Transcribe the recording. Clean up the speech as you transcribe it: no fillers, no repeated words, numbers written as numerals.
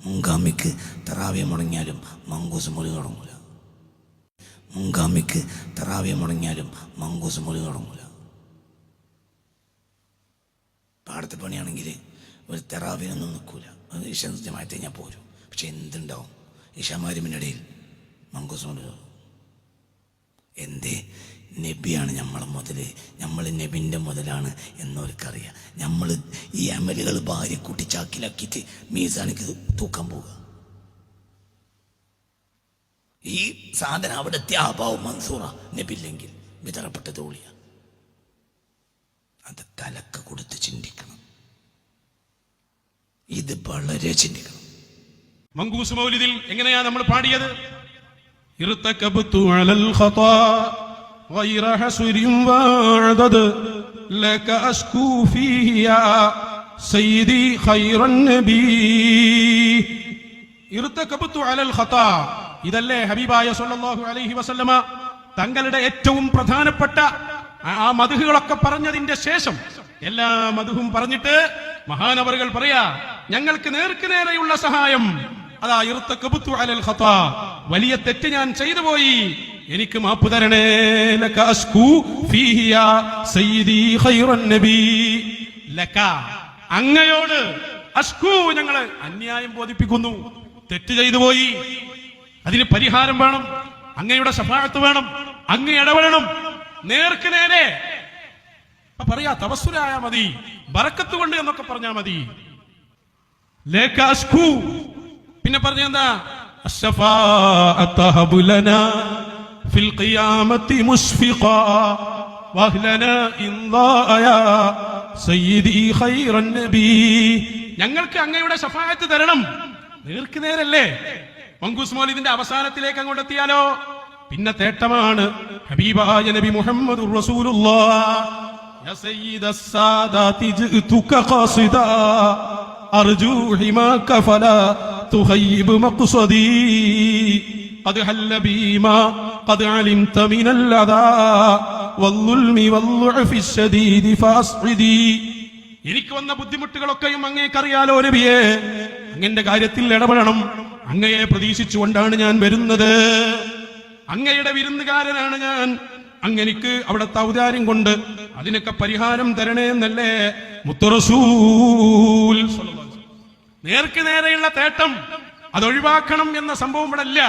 മുൻഗാമിക്ക് തറാവിയ മുടങ്ങിയാലും മങ്കൂസ് മൊഴി തുടങ്ങൂല. മുൻഗാമിക്ക് തറാവിയ മുടങ്ങിയാലും മങ്കൂസ് മൊഴി തുടങ്ങൂല. പാടത്തെ പണിയാണെങ്കിൽ ഒരു തറാവിയൊന്നും നിൽക്കൂല. അത് ഇഷമായിട്ട് ഞാൻ പോരും. പക്ഷെ എന്തുണ്ടാവും ഇഷമാരിമിനിടയിൽ മങ്കൂസ് മൊഴി. എന്തേ? നബിയാണ് നമ്മളെ മുതൽ, നമ്മൾ നബിൻ്റെ മുതലാണ് എന്നവർക്കറിയാം. നമ്മൾ ഈ അമലുകൾ ഭാര്യ കൂട്ടി ചാക്കിലാക്കിയിട്ട് മീസാനിക്ക് തൂക്കാൻ പോവുക. ഈ സാധനം അവിടെ എത്തിയ അഭാവം മൻസൂറ നബില്ലെങ്കിൽ വിതറപ്പെട്ട തോളിയ. അത് തലക്ക് കൊടുത്ത് ചിന്തിക്കണം. ഇത് വളരെ ചിന്തിക്കണം. മങ്കൂസ് മൗലിദിൽ എങ്ങനെയാ നമ്മൾ പാടിയത്? ഇർതകബ്തു അലൽ ഖതാ غير حسر وعدد لك أشكو فيه يا سيدي خير النبي. ارتكبت على الخطا. ഇതല്ലേ ഹബീബായ സല്ലല്ലാഹു അലൈഹി വസല്ലമ തങ്ങളുടെ ഏറ്റവും പ്രധാനപ്പെട്ട ആ മദ്ഹുകളൊക്കെ പറഞ്ഞതിന്റെ ശേഷം എല്ലാ മദ്ഹും പറഞ്ഞിട്ട് മഹാനവറുകൾ പറയാ, ഞങ്ങൾക്ക് നേർക്ക് നേരെയുള്ള സഹായം അതാ ഇർതകബ്തു അലൽ ഖതാ, വലിയ തെറ്റ് ഞാൻ ചെയ്തു പോയി, എനിക്ക് മാപ്പ് തരണേ. ലക അസ്കു ഫീഹി യാ സയ്യിദി ഖൈറൻ നബി. ലക അങ്ങയോട്, അസ്കു ഞങ്ങള് അന്യായം ബോധിപ്പിക്കുന്നു, തെറ്റ് ചെയ്തു പോയി, അതിന് പരിഹാരം വേണം, അങ്ങയുടെ ശഫാഅത്ത് വേണം, അങ്ങ് ഇടപെടണം. നേർക്ക് നേരെ പറയാ, തവസ്സുലായ മതി, ബറക്കത്ത് കൊണ്ട് എന്നൊക്കെ പറഞ്ഞാ മതി. ലക അസ്കു. പിന്നെ പറഞ്ഞെന്താ? അശ്ശഫാഅത ഹബുലനാ ഫിൽ ഖിയാമത്തി മുസ്ഫിഖാ വഹ്ലനാ ഇൻദാ യാ സയ്യിദി ഖൈറൻ നബി. ഞങ്ങൾക്ക് അങ്ങയുടെ ശഫാഅത്ത് തരണം. നേർക്ക് നേരല്ലേ? മങ്കൂസ് മൗലിദിന്റെ അവസാനത്തിലേക്ക് അങ്ങോട്ട് എത്തിയാലോ പിന്നെ തേട്ടമാണ്. ഹബീബായ നബി മുഹമ്മദുർ റസൂലുള്ളാഹ്. യാ സയ്യിദസ് സാദാതി ജിതുക ഖാസിദാ അർജു ഹിമാക ഫലാ തുഖയ്യിബ് മഖ്സദി ഖദ് ഹല്ല ബീമാ ഖദ് അലിംത മിനൽ അദാ വൽളുൽമി വൽളുഅഫി ശദീദി ഫാസ്ഇദി. എനിക്ക് വന്ന ബുദ്ധിമുട്ടുകളൊക്കെയും അങ്ങേക്കറിയാലോ നബിയേ, അങ്ങന്റെ കാര്യത്തിൽ ഇടപെടണം. അങ്ങയെ പ്രതീക്ഷിച്ചുകൊണ്ടാണ് ഞാൻ വരുന്നത്, അങ്ങയുടെ വിരുന്നുകാരനാണ് ഞാൻ. അങ്ങനിക്ക് അവിടുത്തെ ഔദാര്യം കൊണ്ട് അതിനൊക്കെ പരിഹാരം തരണേ എന്നല്ലേ മുത്തറസൂൽ. നേർക്ക് നേരെയുള്ള തേട്ടം അതൊഴിവാക്കണം എന്ന സംഭവം ഇവിടെ ഇല്ല.